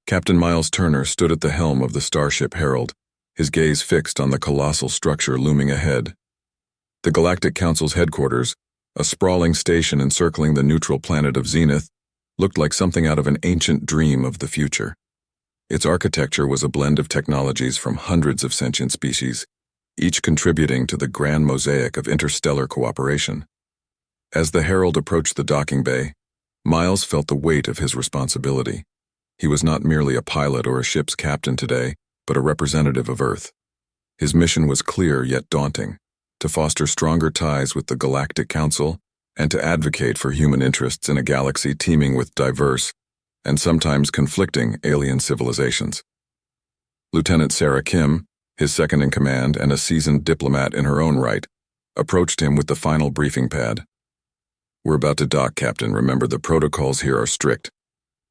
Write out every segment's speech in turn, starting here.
Captain Miles Turner stood at the helm of the starship Herald, his gaze fixed on the colossal structure looming ahead. The Galactic Council's headquarters, a sprawling station encircling the neutral planet of Zenith, looked like something out of an ancient dream of the future. Its architecture was a blend of technologies from hundreds of sentient species, each contributing to the grand mosaic of interstellar cooperation. As the Herald approached the docking bay, Miles felt the weight of his responsibility. He was not merely a pilot or a ship's captain today, but a representative of Earth. His mission was clear yet daunting: to foster stronger ties with the Galactic Council and to advocate for human interests in a galaxy teeming with diverse and sometimes conflicting alien civilizations. Lieutenant Sarah Kim, his second-in-command and a seasoned diplomat in her own right, approached him with the final briefing pad. "We're about to dock, Captain. Remember, the protocols here are strict.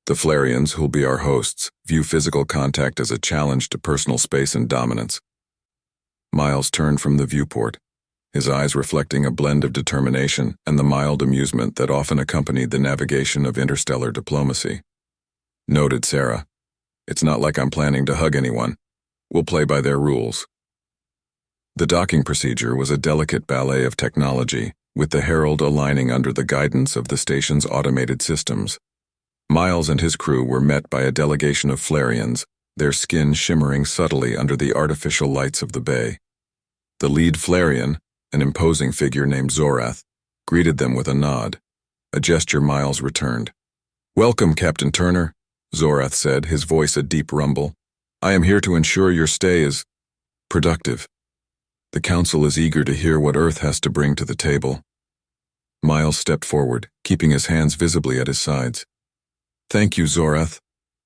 The Flarians, who'll be our hosts, view physical contact as a challenge to personal space and dominance." Miles turned from the viewport, his eyes reflecting a blend of determination and the mild amusement that often accompanied the navigation of interstellar diplomacy. "Noted, Sarah. It's not like I'm planning to hug anyone. We'll play by their rules." The docking procedure was a delicate ballet of technology, with the Herald aligning under the guidance of the station's automated systems. Miles and his crew were met by a delegation of Flarians, their skin shimmering subtly under the artificial lights of the bay. The lead Flarian, an imposing figure named Zorath, greeted them with a nod, a gesture Miles returned. "Welcome, Captain Turner," Zorath said, his voice a deep rumble. "I am here to ensure your stay is productive. The Council is eager to hear what Earth has to bring to the table." Miles stepped forward, keeping his hands visibly at his sides. "Thank you, Zorath.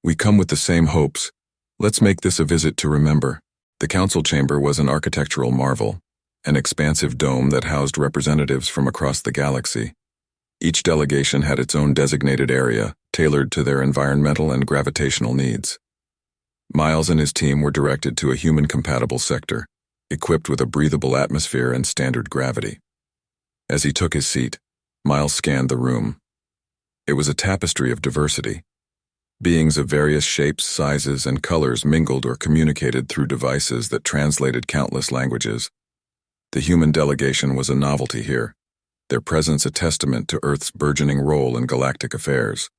We come with the same hopes. Let's make this a visit to remember." The council chamber was an architectural marvel, an expansive dome that housed representatives from across the galaxy. Each delegation had its own designated area, tailored to their environmental and gravitational needs. Miles and his team were directed to a human-compatible sector, equipped with a breathable atmosphere and standard gravity. As he took his seat, Miles scanned the room. It was a tapestry of diversity. Beings of various shapes, sizes, and colors mingled or communicated through devices that translated countless languages. The human delegation was a novelty here, their presence a testament to Earth's burgeoning role in galactic affairs.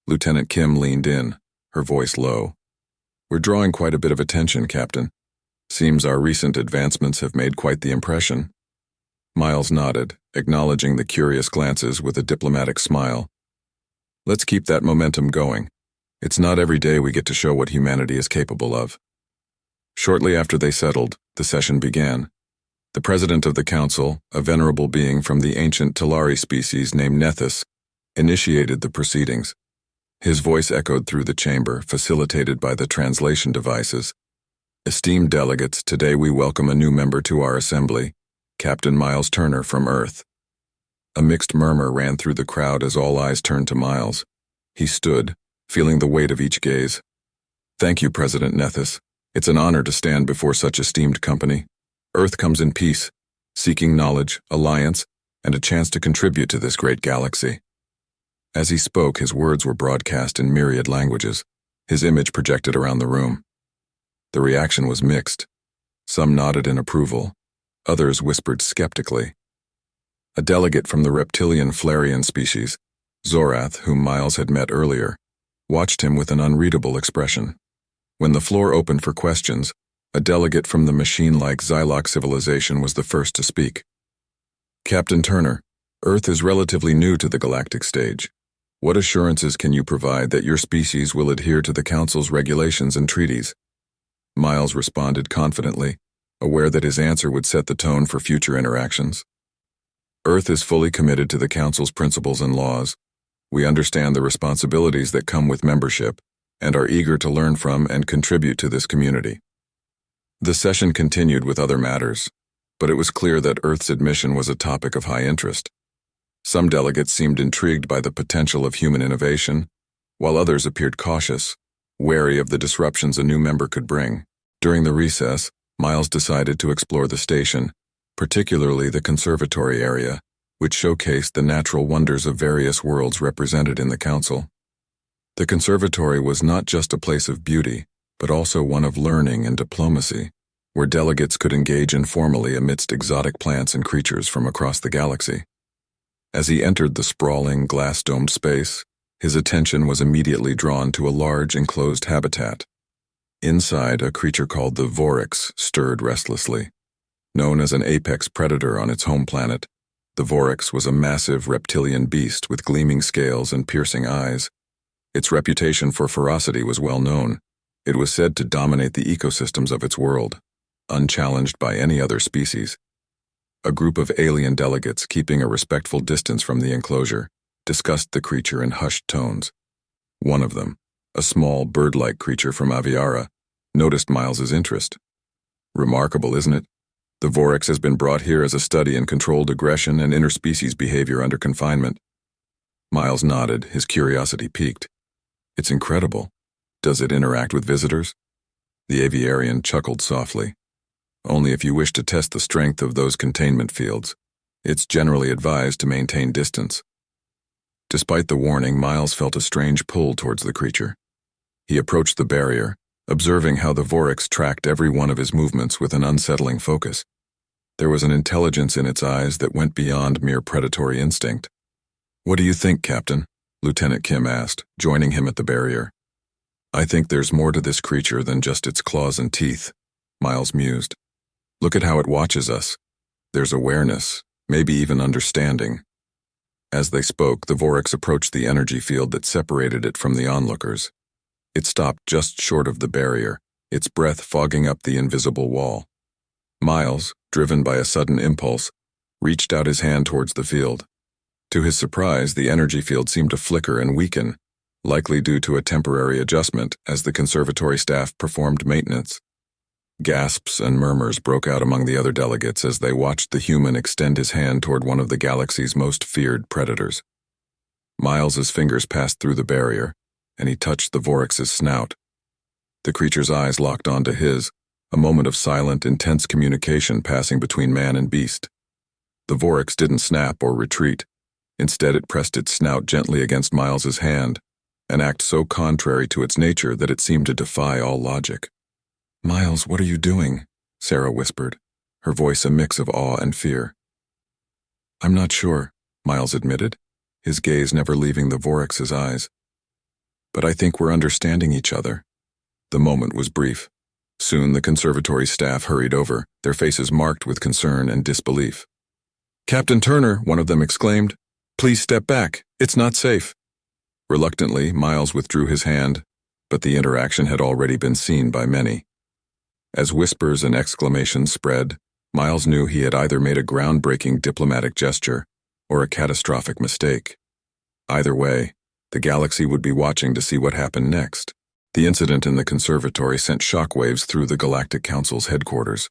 Lieutenant Kim leaned in, her voice low. "We're drawing quite a bit of attention, Captain. Seems our recent advancements have made quite the impression." Miles nodded, acknowledging the curious glances with a diplomatic smile. "Let's keep that momentum going. It's not every day we get to show what humanity is capable of." Shortly after they settled, the session began. The president of the council, a venerable being from the ancient Talari species named Nethys, initiated the proceedings. His voice echoed through the chamber, facilitated by the translation devices. "Esteemed delegates, today we welcome a new member to our assembly, Captain Miles Turner from Earth." A mixed murmur ran through the crowd as all eyes turned to Miles. He stood, feeling the weight of each gaze. "Thank you, President Nethys. It's an honor to stand before such esteemed company. Earth comes in peace, seeking knowledge, alliance, and a chance to contribute to this great galaxy." As he spoke, his words were broadcast in myriad languages, his image projected around the room. The reaction was mixed. Some nodded in approval, others whispered skeptically. A delegate from the reptilian Flarian species, Zorath, whom Miles had met earlier, watched him with an unreadable expression. When the floor opened for questions, a delegate from the machine-like Xylox civilization was the first to speak. "Captain Turner, Earth is relatively new to the galactic stage. What assurances can you provide that your species will adhere to the Council's regulations and treaties?" Miles responded confidently, aware that his answer would set the tone for future interactions. "Earth is fully committed to the Council's principles and laws. We understand the responsibilities that come with membership and are eager to learn from and contribute to this community." The session continued with other matters, but it was clear that Earth's admission was a topic of high interest. Some delegates seemed intrigued by the potential of human innovation, while others appeared cautious, wary of the disruptions a new member could bring. During the recess, Miles decided to explore the station, particularly the conservatory area, which showcased the natural wonders of various worlds represented in the Council. The conservatory was not just a place of beauty, but also one of learning and diplomacy, where delegates could engage informally amidst exotic plants and creatures from across the galaxy. As he entered the sprawling, glass-domed space, his attention was immediately drawn to a large, enclosed habitat. Inside, a creature called the Vorex stirred restlessly. Known as an apex predator on its home planet, the Vorex was a massive reptilian beast with gleaming scales and piercing eyes. Its reputation for ferocity was well known. It was said to dominate the ecosystems of its world, unchallenged by any other species. A group of alien delegates, keeping a respectful distance from the enclosure, discussed the creature in hushed tones. One of them, a small bird-like creature from Aviara, noticed Miles's interest. Remarkable, isn't it? The Vorex has been brought here as a study in controlled aggression and interspecies behavior under confinement. Miles nodded, his curiosity piqued. It's incredible. Does it interact with visitors? The aviarian chuckled softly. Only if you wish to test the strength of those containment fields. It's generally advised to maintain distance. Despite the warning, Miles felt a strange pull towards the creature. He approached the barrier, observing how the Vorex tracked every one of his movements with an unsettling focus. There was an intelligence in its eyes that went beyond mere predatory instinct. "What do you think, Captain?" Lieutenant Kim asked, joining him at the barrier. "I think there's more to this creature than just its claws and teeth," Miles mused. "Look at how it watches us. There's awareness, maybe even understanding." As they spoke, the Vorex approached the energy field that separated it from the onlookers. It stopped just short of the barrier, its breath fogging up the invisible wall. Miles, driven by a sudden impulse, reached out his hand towards the field. To his surprise, the energy field seemed to flicker and weaken, likely due to a temporary adjustment as the conservatory staff performed maintenance. Gasps and murmurs broke out among the other delegates as they watched the human extend his hand toward one of the galaxy's most feared predators. Miles's fingers passed through the barrier, and he touched the Vorex's snout. The creature's eyes locked onto his, a moment of silent, intense communication passing between man and beast. The Vorex didn't snap or retreat. Instead, it pressed its snout gently against Miles's hand, an act so contrary to its nature that it seemed to defy all logic. "Miles, what are you doing?" Sarah whispered, her voice a mix of awe and fear. "I'm not sure," Miles admitted, his gaze never leaving the Vorex's eyes. "But I think we're understanding each other." The moment was brief. Soon the conservatory staff hurried over, their faces marked with concern and disbelief. "Captain Turner," one of them exclaimed, "please step back. It's not safe." Reluctantly, Miles withdrew his hand, but the interaction had already been seen by many. As whispers and exclamations spread, Miles knew he had either made a groundbreaking diplomatic gesture or a catastrophic mistake. Either way, the galaxy would be watching to see what happened next. The incident in the conservatory sent shockwaves through the Galactic Council's headquarters.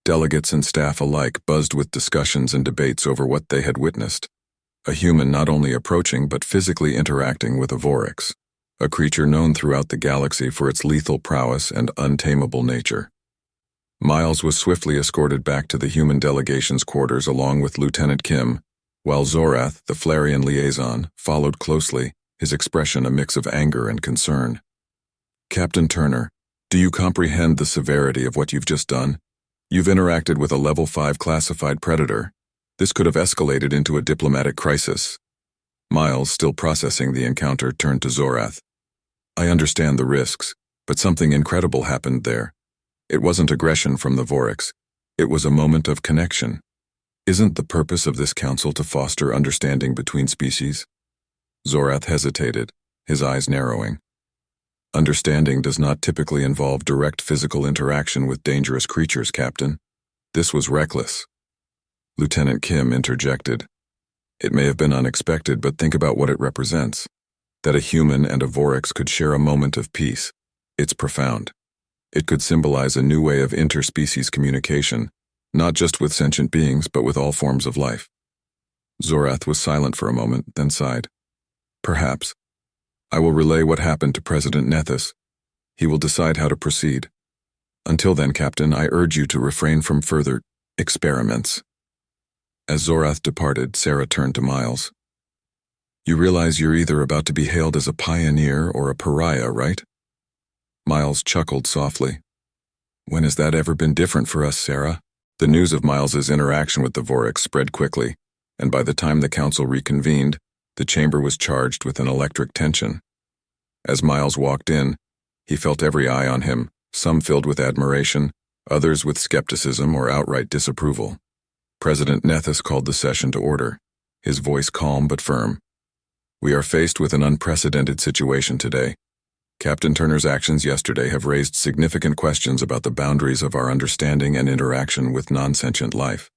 Delegates and staff alike buzzed with discussions and debates over what they had witnessed. A human not only approaching but physically interacting with a Vorex, a creature known throughout the galaxy for its lethal prowess and untamable nature. Miles was swiftly escorted back to the human delegation's quarters along with Lieutenant Kim, while Zorath, the Flarian liaison, followed closely, his expression a mix of anger and concern. "Captain Turner, do you comprehend the severity of what you've just done? You've interacted with a Level 5 classified predator. This could have escalated into a diplomatic crisis." Miles, still processing the encounter, turned to Zorath. "I understand the risks, but something incredible happened there. It wasn't aggression from the Vorex. It was a moment of connection. Isn't the purpose of this council to foster understanding between species?" Zorath hesitated, his eyes narrowing. "Understanding does not typically involve direct physical interaction with dangerous creatures, Captain. This was reckless." Lieutenant Kim interjected. "It may have been unexpected, but think about what it represents. That a human and a Vorex could share a moment of peace. It's profound. It could symbolize a new way of interspecies communication, not just with sentient beings, but with all forms of life." Zorath was silent for a moment, then sighed. "Perhaps. I will relay what happened to President Nethys. He will decide how to proceed. Until then, Captain, I urge you to refrain from further experiments." As Zorath departed, Sarah turned to Miles. You realize you're either about to be hailed as a pioneer or a pariah, right? Miles chuckled softly. When has that ever been different for us, Sarah? The news of Miles's interaction with the Vorex spread quickly, and by the time the council reconvened, the chamber was charged with an electric tension. As Miles walked in, he felt every eye on him, some filled with admiration, others with skepticism or outright disapproval. President Nethys called the session to order, his voice calm but firm. We are faced with an unprecedented situation today. Captain Turner's actions yesterday have raised significant questions about the boundaries of our understanding and interaction with non-sentient life.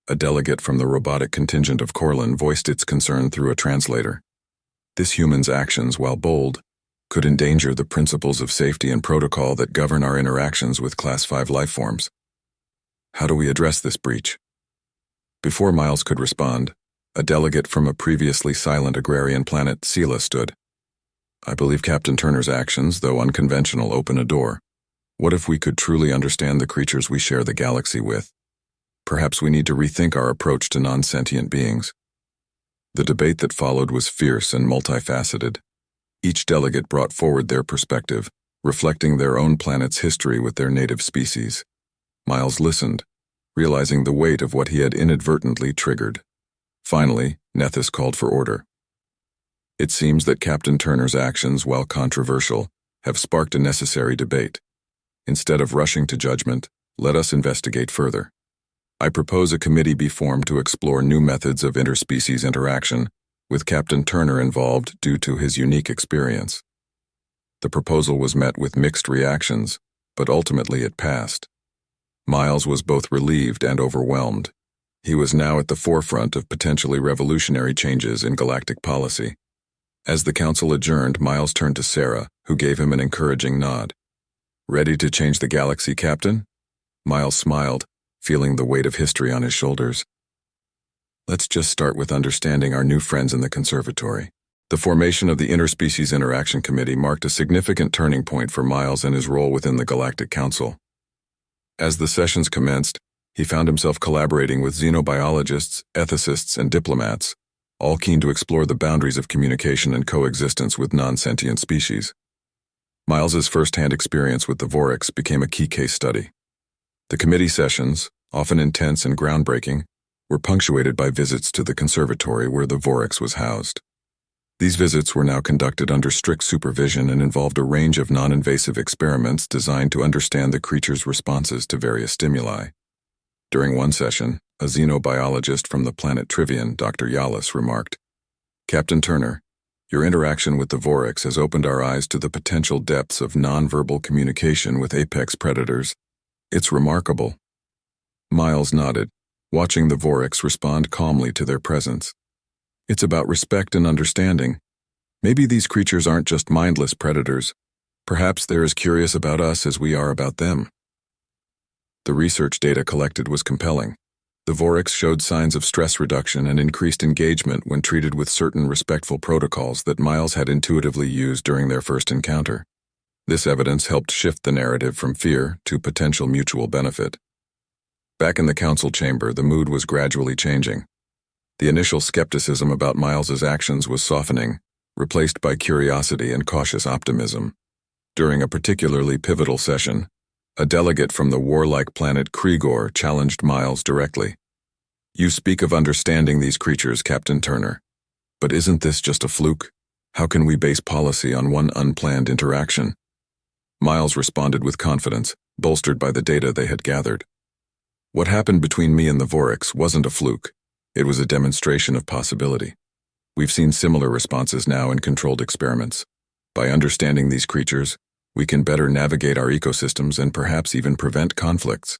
A delegate from the robotic contingent of Corlin voiced its concern through a translator. This human's actions, while bold, could endanger the principles of safety and protocol that govern our interactions with Class 5 lifeforms. How do we address this breach? Before Miles could respond, a delegate from a previously silent agrarian planet, Sela, stood. I believe Captain Turner's actions, though unconventional, open a door. What if we could truly understand the creatures we share the galaxy with? Perhaps we need to rethink our approach to non-sentient beings. The debate that followed was fierce and multifaceted. Each delegate brought forward their perspective, reflecting their own planet's history with their native species. Miles listened, realizing the weight of what he had inadvertently triggered. Finally, Nethys called for order. It seems that Captain Turner's actions, while controversial, have sparked a necessary debate. Instead of rushing to judgment, let us investigate further. I propose a committee be formed to explore new methods of interspecies interaction, with Captain Turner involved due to his unique experience. The proposal was met with mixed reactions, but ultimately it passed. Miles was both relieved and overwhelmed. He was now at the forefront of potentially revolutionary changes in galactic policy. As the council adjourned, Miles turned to Sarah, who gave him an encouraging nod. Ready to change the galaxy, Captain? Miles smiled, feeling the weight of history on his shoulders. Let's just start with understanding our new friends in the conservatory. The formation of the Interspecies Interaction Committee marked a significant turning point for Miles and his role within the Galactic Council. As the sessions commenced, he found himself collaborating with xenobiologists, ethicists, and diplomats, all keen to explore the boundaries of communication and coexistence with non-sentient species. Miles's first-hand experience with the Vorex became a key case study. The committee sessions, often intense and groundbreaking, were punctuated by visits to the conservatory where the Vorex was housed. These visits were now conducted under strict supervision and involved a range of non-invasive experiments designed to understand the creature's responses to various stimuli. During one session, a xenobiologist from the planet Trivian, Dr. Yalis, remarked, Captain Turner, your interaction with the Vorex has opened our eyes to the potential depths of non-verbal communication with apex predators. It's remarkable. Miles nodded, watching the Vorex respond calmly to their presence. It's about respect and understanding. Maybe these creatures aren't just mindless predators. Perhaps they're as curious about us as we are about them. The research data collected was compelling. The Vorex showed signs of stress reduction and increased engagement when treated with certain respectful protocols that Miles had intuitively used during their first encounter. This evidence helped shift the narrative from fear to potential mutual benefit. Back in the council chamber, the mood was gradually changing. The initial skepticism about Miles's actions was softening, replaced by curiosity and cautious optimism. During a particularly pivotal session, a delegate from the warlike planet Krigor challenged Miles directly. You speak of understanding these creatures, Captain Turner. But isn't this just a fluke? How can we base policy on one unplanned interaction? Miles responded with confidence, bolstered by the data they had gathered. What happened between me and the Vorex wasn't a fluke. It was a demonstration of possibility. We've seen similar responses now in controlled experiments. By understanding these creatures, we can better navigate our ecosystems and perhaps even prevent conflicts.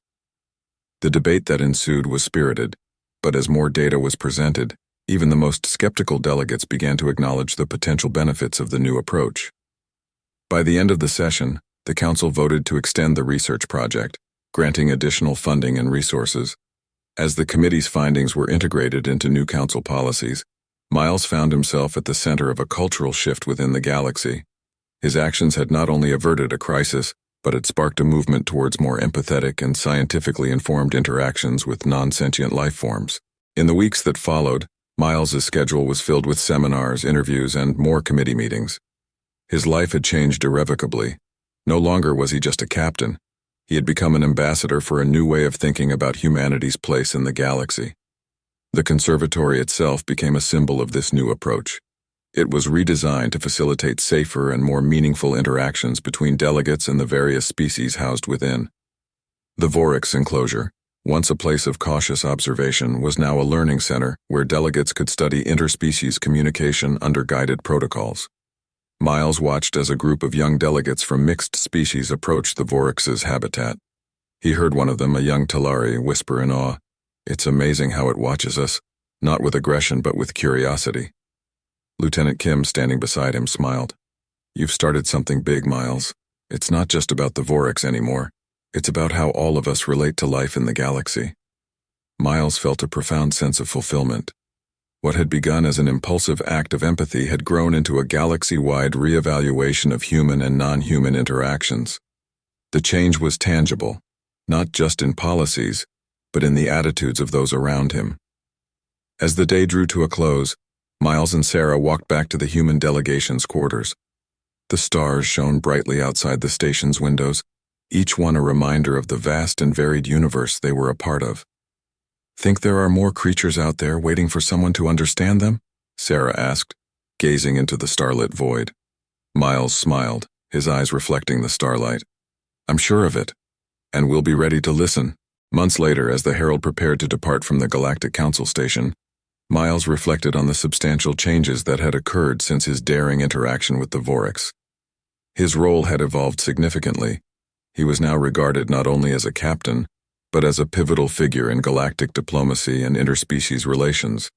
The debate that ensued was spirited, but as more data was presented, even the most skeptical delegates began to acknowledge the potential benefits of the new approach. By the end of the session, the council voted to extend the research project, granting additional funding and resources. As the committee's findings were integrated into new council policies, Miles found himself at the center of a cultural shift within the galaxy. His actions had not only averted a crisis, but had sparked a movement towards more empathetic and scientifically informed interactions with non-sentient life forms. In the weeks that followed, Miles's schedule was filled with seminars, interviews, and more committee meetings. His life had changed irrevocably. No longer was he just a captain. He had become an ambassador for a new way of thinking about humanity's place in the galaxy. The conservatory itself became a symbol of this new approach. It was redesigned to facilitate safer and more meaningful interactions between delegates and the various species housed within. The Vorex enclosure, once a place of cautious observation, was now a learning center where delegates could study interspecies communication under guided protocols. Miles watched as a group of young delegates from mixed species approached the Vorex's habitat. He heard one of them, a young Talari, whisper in awe, "It's amazing how it watches us, not with aggression but with curiosity." Lieutenant Kim, standing beside him, smiled. "You've started something big, Miles. It's not just about the Vorex anymore. It's about how all of us relate to life in the galaxy." Miles felt a profound sense of fulfillment. What had begun as an impulsive act of empathy had grown into a galaxy-wide reevaluation of human and non-human interactions. The change was tangible, not just in policies, but in the attitudes of those around him. As the day drew to a close, Miles and Sarah walked back to the human delegation's quarters. The stars shone brightly outside the station's windows, each one a reminder of the vast and varied universe they were a part of. "Think there are more creatures out there waiting for someone to understand them?" Sarah asked, gazing into the starlit void. Miles smiled, his eyes reflecting the starlight. "I'm sure of it, and we'll be ready to listen." Months later, as the Herald prepared to depart from the Galactic Council station, Miles reflected on the substantial changes that had occurred since his daring interaction with the Vorex. His role had evolved significantly. He was now regarded not only as a captain, but as a pivotal figure in galactic diplomacy and interspecies relations.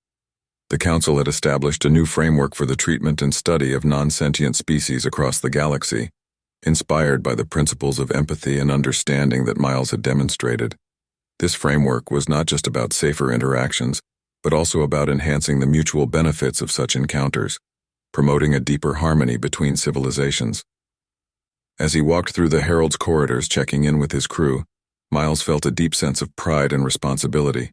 The Council had established a new framework for the treatment and study of non-sentient species across the galaxy, inspired by the principles of empathy and understanding that Miles had demonstrated. This framework was not just about safer interactions, but also about enhancing the mutual benefits of such encounters, promoting a deeper harmony between civilizations. As he walked through the Herald's corridors checking in with his crew, Miles felt a deep sense of pride and responsibility.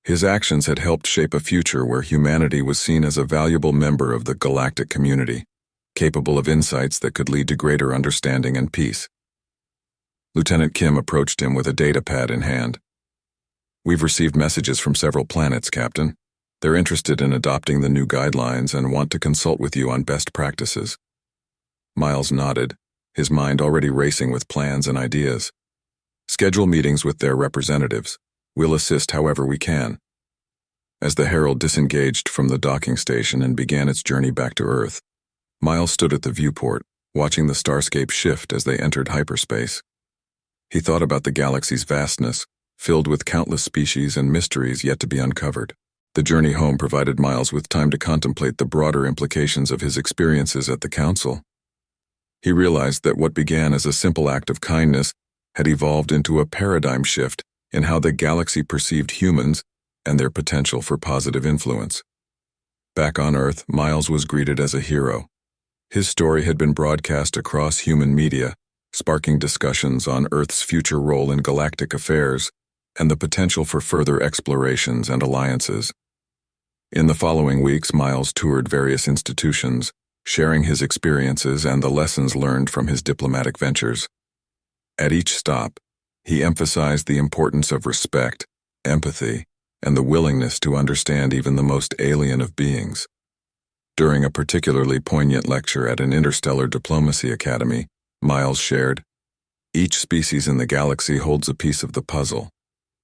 His actions had helped shape a future where humanity was seen as a valuable member of the galactic community, capable of insights that could lead to greater understanding and peace. Lieutenant Kim approached him with a data pad in hand. "We've received messages from several planets, Captain. They're interested in adopting the new guidelines and want to consult with you on best practices." Miles nodded, his mind already racing with plans and ideas. "Schedule meetings with their representatives. We'll assist however we can." As the Herald disengaged from the docking station and began its journey back to Earth, Miles stood at the viewport, watching the starscape shift as they entered hyperspace. He thought about the galaxy's vastness, filled with countless species and mysteries yet to be uncovered. The journey home provided Miles with time to contemplate the broader implications of his experiences at the Council. He realized that what began as a simple act of kindness had evolved into a paradigm shift in how the galaxy perceived humans and their potential for positive influence. Back on Earth, Miles was greeted as a hero. His story had been broadcast across human media, sparking discussions on Earth's future role in galactic affairs and the potential for further explorations and alliances. In the following weeks, Miles toured various institutions, sharing his experiences and the lessons learned from his diplomatic ventures. At each stop, he emphasized the importance of respect, empathy, and the willingness to understand even the most alien of beings. During a particularly poignant lecture at an interstellar diplomacy academy, Miles shared, "Each species in the galaxy holds a piece of the puzzle.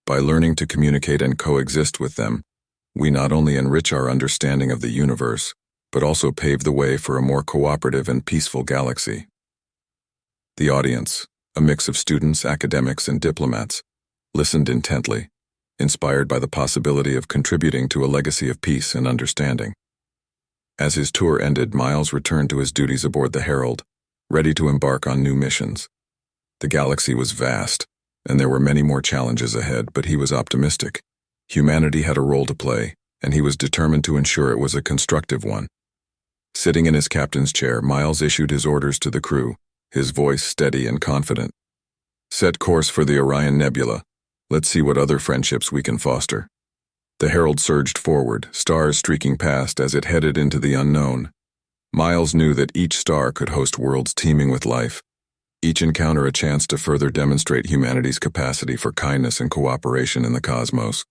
By learning to communicate and coexist with them, we not only enrich our understanding of the universe, but also pave the way for a more cooperative and peaceful galaxy." The audience, a mix of students, academics, and diplomats, listened intently, inspired by the possibility of contributing to a legacy of peace and understanding. As his tour ended, Miles returned to his duties aboard the Herald, ready to embark on new missions. The galaxy was vast, and there were many more challenges ahead, but he was optimistic. Humanity had a role to play, and he was determined to ensure it was a constructive one. Sitting in his captain's chair, Miles issued his orders to the crew, his voice steady and confident. "Set course for the Orion Nebula. Let's see what other friendships we can foster." The Herald surged forward, stars streaking past as it headed into the unknown. Miles knew that each star could host worlds teeming with life, each encounter a chance to further demonstrate humanity's capacity for kindness and cooperation in the cosmos.